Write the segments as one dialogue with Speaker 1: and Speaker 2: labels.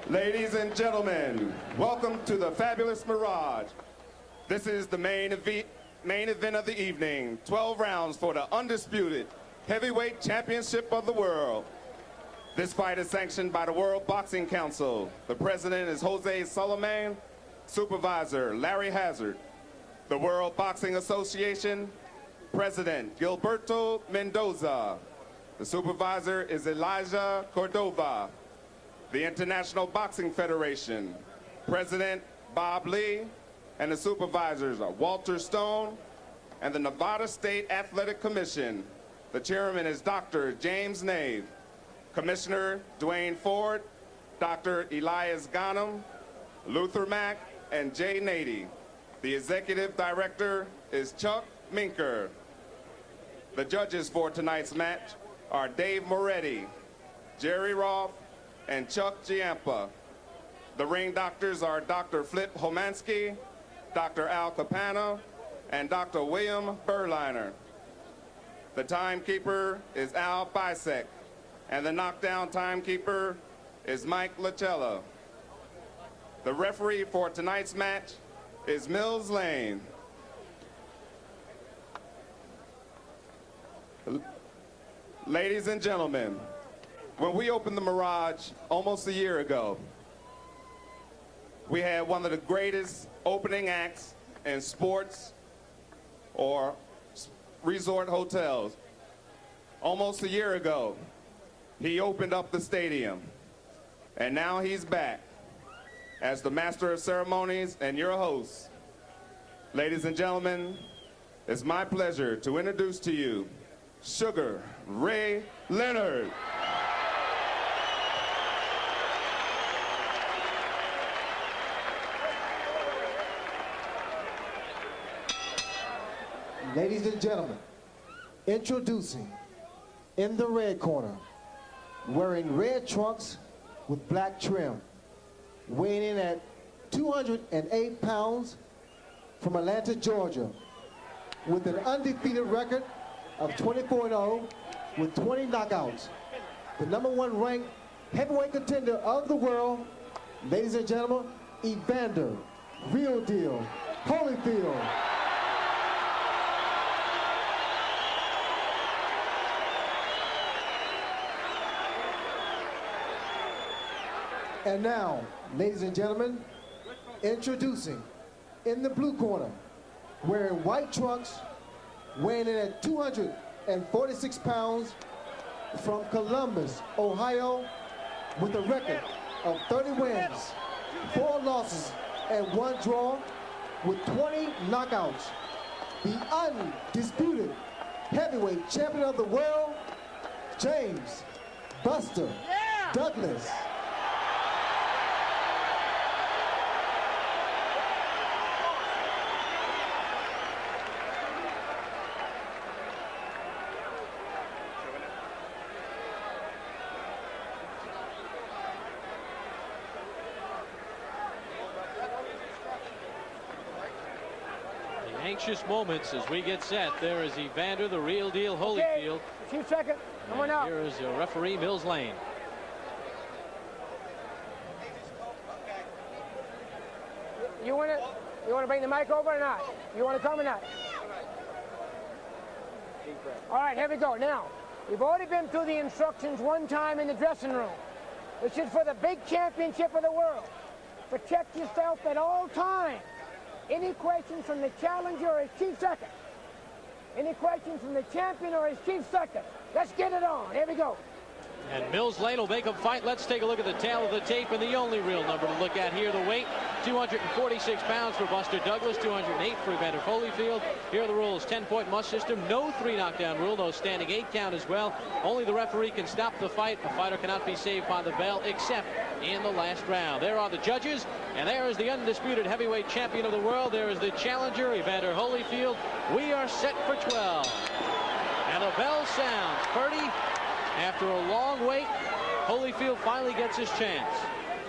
Speaker 1: Ladies and gentlemen, welcome to the fabulous Mirage. This is the main event of the evening. 12 rounds for the undisputed heavyweight championship of the world. This fight is sanctioned by the World Boxing Council. The president is Jose Solomon, supervisor Larry Hazard. The World Boxing Association, President Gilberto Mendoza. The supervisor is Elijah Cordova. The International Boxing Federation, President Bob Lee, and the supervisors are Walter Stone, and the Nevada State Athletic Commission. The chairman is Dr. James Nave, Commissioner Dwayne Ford, Dr. Elias Ghanem, Luther Mack, and Jay Nady. The executive director is Chuck Minker. The judges for tonight's match are Dave Moretti, Jerry Roth, and Chuck Giampa. The ring doctors are Dr. Flip Homansky, Dr. Al Capana, and Dr. William Berliner. The timekeeper is Al Bisek, and the knockdown timekeeper is Mike Lachella. The referee for tonight's match is Mills Lane. Ladies and gentlemen, when we opened the Mirage almost a year ago, we had one of the greatest opening acts in sports or resort hotels. Almost a year ago, he opened up the stadium, and now he's back as the master of ceremonies and your host. Ladies and gentlemen, it's my pleasure to introduce to you Sugar Ray Leonard.
Speaker 2: Ladies and gentlemen, introducing in the red corner, wearing red trunks with black trim, weighing in at 208 pounds from Atlanta, Georgia, with an undefeated record of 24-0 with 20 knockouts. The #1 ranked heavyweight contender of the world, ladies and gentlemen, Evander Real Deal Holyfield. And now, ladies and gentlemen, introducing in the blue corner, wearing white trunks, weighing in at 246 pounds, from Columbus, Ohio, with a record of 30 wins, 4 losses, and 1 draw, with 20 knockouts. The undisputed heavyweight champion of the world, James Buster Douglas.
Speaker 3: Anxious moments as we get set. There is Evander, the Real Deal Holyfield.
Speaker 4: Okay, 2 seconds. Come on out.
Speaker 3: Here is your referee, Mills Lane.
Speaker 4: You want to bring the mic over or not? You want to come or not? All right, here we go. Now, we've already been through the instructions one time in the dressing room. This is for the big championship of the world. Protect yourself at all times. Any questions from the challenger or his chief second? Any questions from the champion or his chief second? Let's get it on. Here we go.
Speaker 3: And Mills Lane will make him fight. Let's take a look at the tail of the tape and the only real number to look at here. The weight, 246 pounds for Buster Douglas, 208 for Evander Holyfield. Here are the rules. 10-point must system. No 3 knockdown rule. No standing 8 count as well. Only the referee can stop the fight. A fighter cannot be saved by the bell except in the last round. There are the judges, and there is the undisputed heavyweight champion of the world. There is the challenger, Evander Holyfield. We are set for 12. And the bell sounds. Purdy, after a long wait, Holyfield finally gets his chance.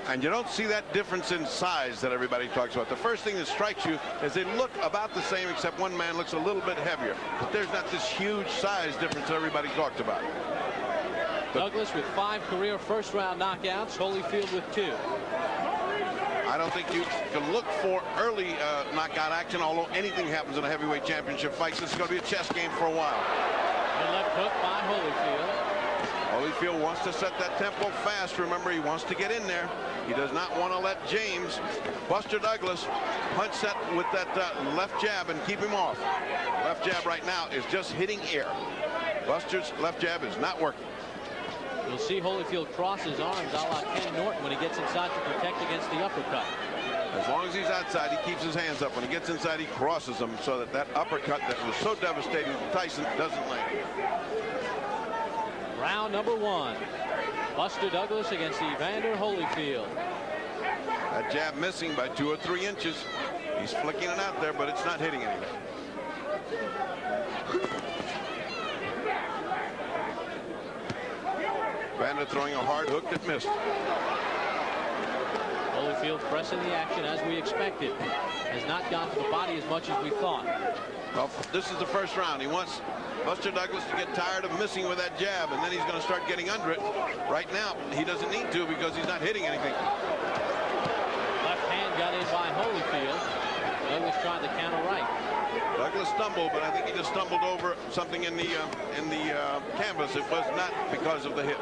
Speaker 5: And you don't see that difference in size that everybody talks about. The first thing that strikes you is they look about the same, except one man looks a little bit heavier. But there's not this huge size difference that everybody talks about.
Speaker 3: Douglas with 5 career first-round knockouts. Holyfield with 2.
Speaker 5: I don't think you can look for early knockout action, although anything happens in a heavyweight championship fight. This is going to be a chess game for a while.
Speaker 3: The left hook by Holyfield.
Speaker 5: Holyfield wants to set that tempo fast. Remember, he wants to get in there. He does not want to let James, Buster Douglas, punch that with that left jab and keep him off. Left jab right now is just hitting air. Buster's left jab is not working.
Speaker 3: You'll see Holyfield cross his arms a la Ken Norton when he gets inside to protect against the uppercut.
Speaker 5: As long as he's outside, he keeps his hands up. When he gets inside, he crosses them so that that uppercut that was so devastating to Tyson doesn't land.
Speaker 3: Round number 1. Buster Douglas against Evander Holyfield.
Speaker 5: That jab missing by 2 or 3 inches. He's flicking it out there, but it's not hitting anything. Evander throwing a hard hook that missed.
Speaker 3: Holyfield pressing the action as we expected. Has not gone to the body as much as we thought.
Speaker 5: Well, this is the first round. He wants Buster Douglas to get tired of missing with that jab, and then he's going to start getting under it. Right now, he doesn't need to because he's not hitting anything.
Speaker 3: Left hand got in by Holyfield. Douglas trying to counter right.
Speaker 5: Douglas stumbled, but I think he just stumbled over something in the canvas. It was not because of the hit.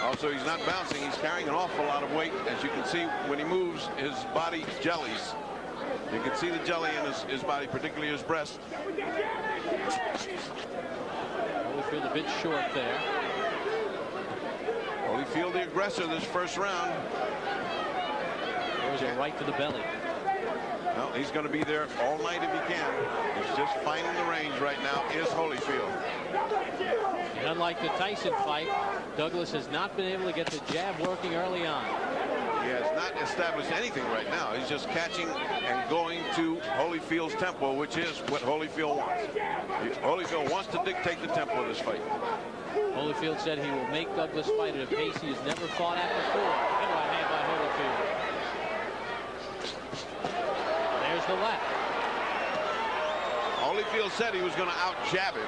Speaker 5: Also, he's not bouncing. He's carrying an awful lot of weight. As you can see, when he moves, his body jellies. You can see the jelly in his body, particularly his breast.
Speaker 3: Holyfield a bit short there.
Speaker 5: Holyfield the aggressor this first round.
Speaker 3: There's a right to the belly.
Speaker 5: Well, he's going to be there all night if he can. He's just finding the range right now is Holyfield.
Speaker 3: And unlike the Tyson fight, Douglas has not been able to get the jab working early on.
Speaker 5: He has not established anything right now. He's just catching and going to Holyfield's tempo, which is what Holyfield wants. Holyfield wants to dictate the tempo of this fight.
Speaker 3: Holyfield said he will make Douglas fight at a pace he has never fought at before. Good right hand by Holyfield. There's the left.
Speaker 5: Holyfield said he was going to out-jab him,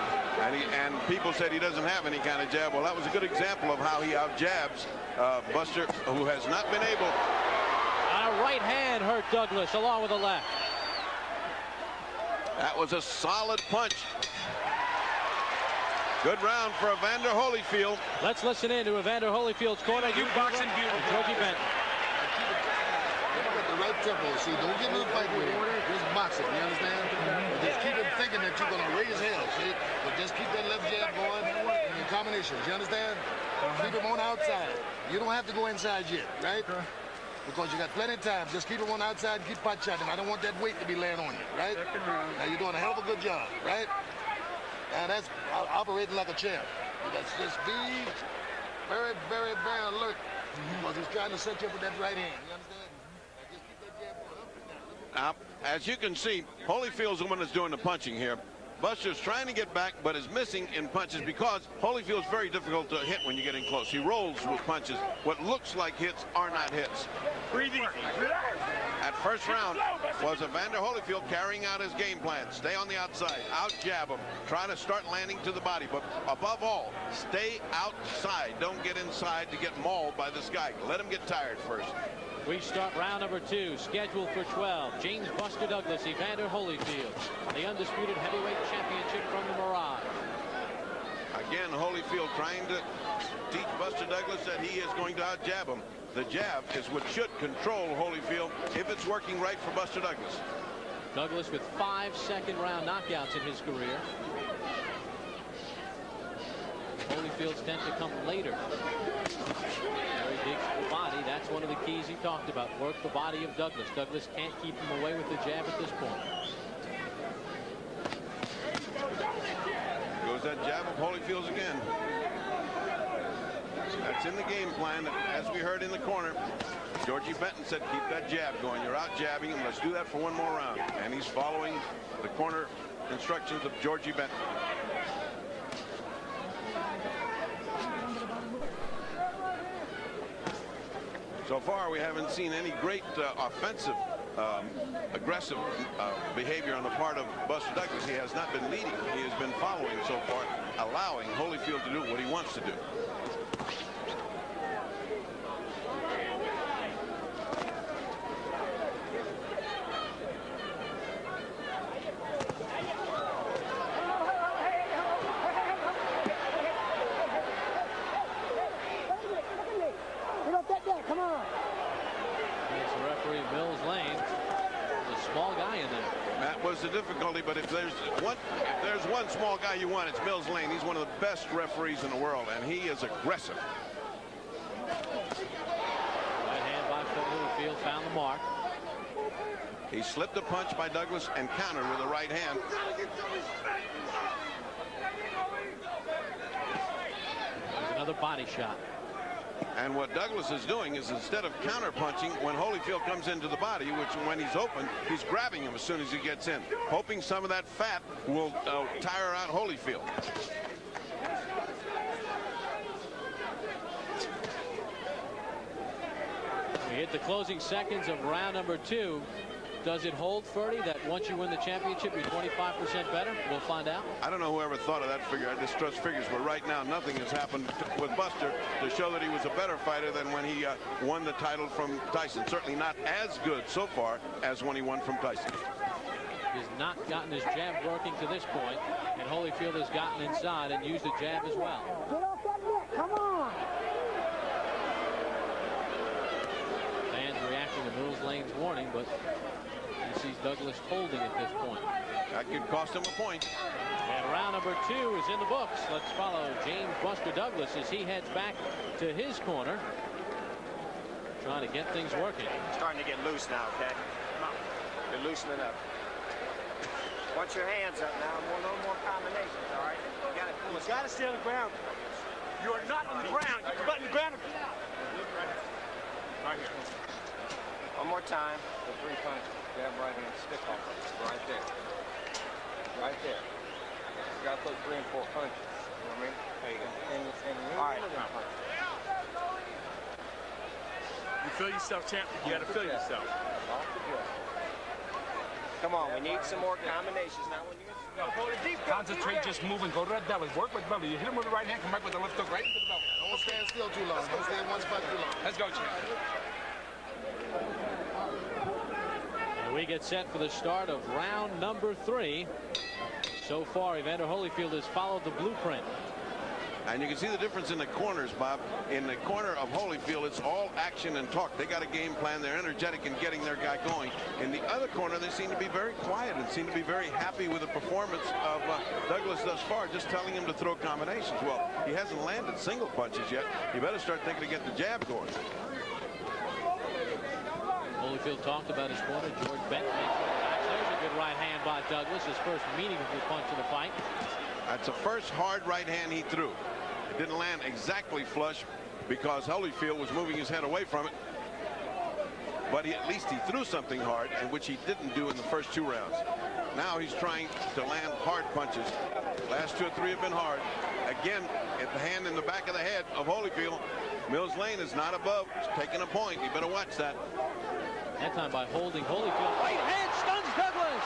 Speaker 5: and people said he doesn't have any kind of jab. Well, that was a good example of how he out-jabs Buster, who has not been able.
Speaker 3: A right hand hurt Douglas along with the left.
Speaker 5: That was a solid punch. Good round for Evander Holyfield.
Speaker 3: Let's listen in to Evander Holyfield's corner.
Speaker 6: You boxing beautiful.
Speaker 3: Georgie Benton.
Speaker 6: The right tempo. See, don't get no fight with him. Just box it. You understand? Just keep him thinking that you're going to raise hell. See? But just keep that left jab going in your combinations. You understand? Keep him on outside. You don't have to go inside yet, right? Because you got plenty of time. Just keep him on outside and keep pot shotting him. I don't want that weight to be laying on you, right? Now you're doing a hell of a good job, right? And that's operating like a champ. Let's just be very, very, very alert. Because he's trying to set you up with that right hand. You understand?
Speaker 5: As you can see, Holyfield's the one that's doing the punching here. Buster's trying to get back, but is missing in punches because Holyfield's very difficult to hit when you get in close. He rolls with punches. What looks like hits are not hits.
Speaker 6: Breathe easy.
Speaker 5: At first round was Evander Holyfield carrying out his game plan. Stay on the outside, out jab him, try to start landing to the body, but above all, stay outside. Don't get inside to get mauled by this guy. Let him get tired first.
Speaker 3: We start round number 2, scheduled for 12. James Buster Douglas, Evander Holyfield, the undisputed heavyweight championship from the Mirage.
Speaker 5: Again, Holyfield trying to teach Buster Douglas that he is going to out-jab him. The jab is what should control Holyfield if it's working right for Buster Douglas.
Speaker 3: Douglas with 5 second-round knockouts in his career. Holyfield's tend to come later. Very big for the body. That's one of the keys he talked about. Work the body of Douglas. Douglas can't keep him away with the jab at this point.
Speaker 5: Goes that jab of Holyfield's again. That's in the game plan. As we heard in the corner, Georgie Benton said, keep that jab going. You're out jabbing him. Let's do that for one more round. And he's following the corner instructions of Georgie Benton. So far, we haven't seen any great offensive, aggressive behavior on the part of Buster Douglas. He has not been leading. He has been following so far, allowing Holyfield to do what he wants to do.
Speaker 4: Come on.
Speaker 3: It's the referee, Mills Lane. There's a small guy in there.
Speaker 5: That was the difficulty, but if there's one small guy you want, it's Mills Lane. He's one of the best referees in the world, and he is aggressive.
Speaker 3: Right hand by Holyfield found the mark.
Speaker 5: He slipped a punch by Douglas and countered with a right hand.
Speaker 3: There's another body shot.
Speaker 5: And what Douglas is doing is, instead of counter punching when Holyfield comes into the body, which when he's open, he's grabbing him as soon as he gets in, hoping some of that fat will tire out Holyfield.
Speaker 3: We hit the closing seconds of round number 2. Does it hold 30 that once you win the championship, you're 25% better? We'll find out.
Speaker 5: I don't know whoever thought of that figure. I distrust figures, but right now nothing has happened with Buster to show that he was a better fighter than when he won the title from Tyson. Certainly not as good so far as when he won from Tyson.
Speaker 3: He's not gotten his jab working to this point, and Holyfield has gotten inside and used the jab as well.
Speaker 4: Get off that net. Come on.
Speaker 3: Fans reacting to Mills Lane's warning, but he sees Douglas holding at this point.
Speaker 5: That could cost him a point.
Speaker 3: And round number 2 is in the books. Let's follow James Buster Douglas as he heads back to his corner, trying to get things working.
Speaker 7: Starting to get loose now, okay? Come on. You're loosening up. Want your hands up now. No more combinations, all right? You got to stay on the ground. You are not on the ground. You're on the ground. Right here. One more time.
Speaker 8: The 3 punches. Jab, right hand, stick off of it. Right there. Right there. You got those 3 and 4 punches. You know what I mean? There you go. And
Speaker 7: all right.
Speaker 9: You feel yourself, champ. You got to feel yourself.
Speaker 8: Off the jab.
Speaker 7: Come on, we need some more combinations now. When you
Speaker 9: Concentrate, just move and go to that belly. Work with belly. You hit him with the right hand, come back with the left hook right into the belly.
Speaker 6: Don't stand still too long. Don't stay in one spot too long.
Speaker 9: Let's go, champ.
Speaker 3: And we get set for the start of round number 3. So far, Evander Holyfield has followed the blueprint.
Speaker 5: And you can see the difference in the corners, Bob. In the corner of Holyfield, it's all action and talk. They got a game plan. They're energetic in getting their guy going. In the other corner, they seem to be very quiet and seem to be very happy with the performance of Douglas thus far, just telling him to throw combinations. Well, he hasn't landed single punches yet. You better start thinking to get the jab going.
Speaker 3: Holyfield talked about his corner. George Benton makes it back. There's a good right hand by Douglas. His first meaningful punch in the fight.
Speaker 5: That's the first hard right hand he threw. It didn't land exactly flush because Holyfield was moving his head away from it. But at least he threw something hard, and which he didn't do in the first 2 rounds. Now he's trying to land hard punches. Last 2 or 3 have been hard. Again, at the hand in the back of the head of Holyfield. Mills Lane is not above. He's taking a point. You better watch that.
Speaker 3: That time by holding Holyfield. Right hand stuns Douglas.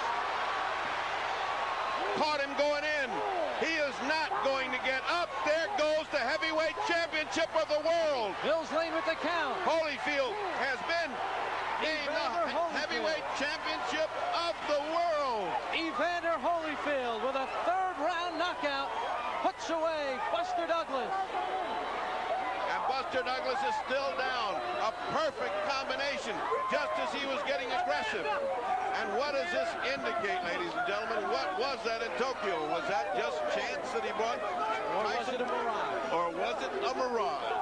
Speaker 5: Caught him going in. He is not going to get up. There goes the heavyweight championship of the world.
Speaker 3: Mills Lane with the count.
Speaker 5: Holyfield has been named the heavyweight championship of the world.
Speaker 3: Evander Holyfield with a 3rd round knockout puts away Buster Douglas.
Speaker 5: And Buster Douglas is still down. A perfect combination, just as he was getting aggressive. And what does this indicate, ladies and gentlemen? What was that in Tokyo? Was that just chance that he brought Tyson?
Speaker 3: Was it a mirage?
Speaker 5: Or was it a mirage?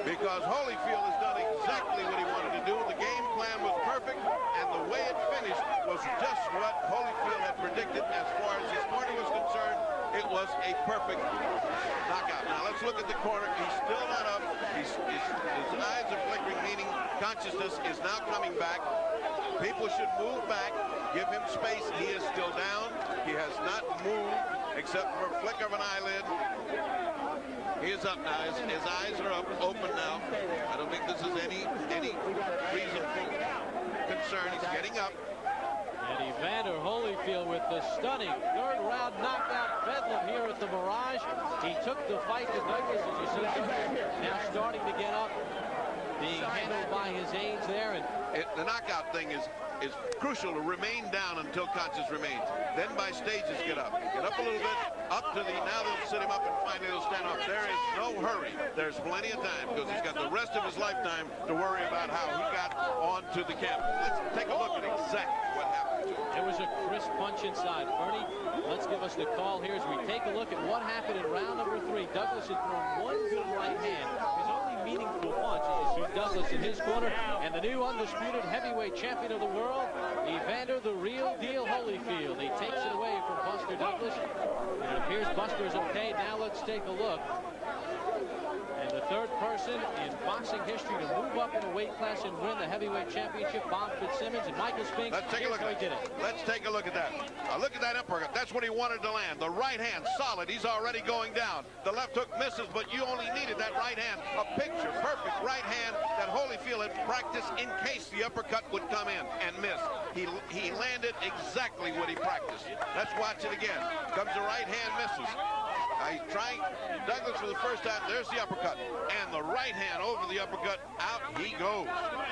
Speaker 5: Because Holyfield has done exactly what he wanted to do. The game plan was perfect, and the way it finished was just what Holyfield had predicted as far as his corner was concerned. It was a perfect knockout. Now let's look at the corner. He's still not up. His eyes are flickering, meaning consciousness is now coming back. People should move back, give him space. He is still down. He has not moved except for a flick of an eyelid. He is up now. His eyes are up, open now. I don't think this is any reasonable concern. He's getting up.
Speaker 3: And Evander Holyfield with the stunning 3rd round knockout bedlam here at the Mirage. He took the fight to Douglas, as you see, now starting to get up. being handled by his aides there. And
Speaker 5: the knockout thing is crucial to remain down until conscious remains. Then by stages get up a little bit, up to the, now they'll sit him up and finally they'll stand up. There is no hurry. There's plenty of time because he's got the rest of his lifetime to worry about how he got onto the canvas. Let's take a look at exactly what happened to him.
Speaker 3: It was a crisp punch inside. Bernie, let's give us the call here as we take a look at what happened in round number 3. Douglas had thrown one good right hand. His only meaningful punch is Douglas in his corner, and the new undisputed heavyweight champion of the world, Evander the Real Deal Holyfield. He takes it away from Buster Douglas, and it appears Buster is okay. Now let's take a look. And the third person in boxing history to move up in a weight class and win the heavyweight championship, Bob Fitzsimmons and Michael Spinks.
Speaker 5: Let's take a look at that. Let's take a look at that. Look at that uppercut. That's what he wanted to land. The right hand, solid. He's already going down. The left hook misses, but you only needed that right hand. A picture perfect right hand that Holyfield had practiced in case the uppercut would come in and miss. He landed exactly what he practiced. Let's watch it again. Comes the right hand, misses. He's trying Douglas for the first time. There's the uppercut. And the right hand over the uppercut. Out he goes.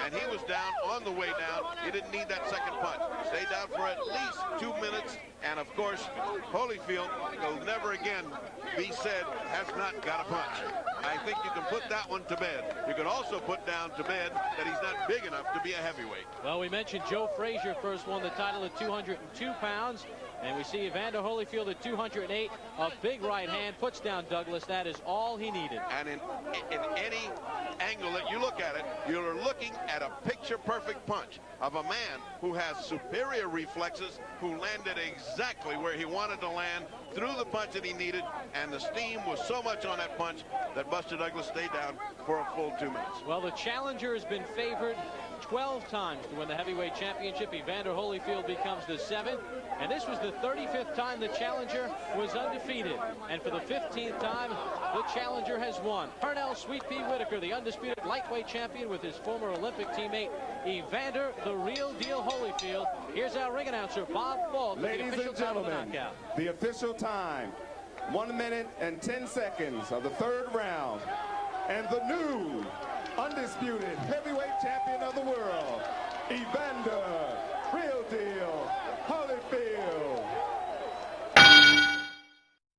Speaker 5: And he was down on the way down. He didn't need that second punch. Stayed down for at least 2 minutes. And of course, Holyfield will never again be said has not got a punch. I think you can put that one to bed. You can also put down to bed that he's not big enough to be a heavyweight.
Speaker 3: Well, we mentioned Joe Frazier first won the title at 202 pounds. And we see Evander Holyfield at 208. A big right hand puts down Douglas. That is all he needed.
Speaker 5: And in any angle that you look at it, you're looking at a picture-perfect punch of a man who has superior reflexes, who landed exactly where he wanted to land, threw the punch that he needed, and the steam was so much on that punch that Buster Douglas stayed down for a full 2 minutes.
Speaker 3: Well, the challenger has been favored 12 times to win the heavyweight championship. Evander Holyfield becomes the 7th. And this was the 35th time the challenger was undefeated. And for the 15th time, the challenger has won. Pernell Sweet Pea Whitaker, the undisputed lightweight champion with his former Olympic teammate, Evander the Real Deal Holyfield. Here's our ring announcer, Bob Falk.
Speaker 1: Ladies and gentlemen, the official time, 1 minute and 10 seconds of the 3rd round. And the new undisputed heavyweight champion of the world, Evander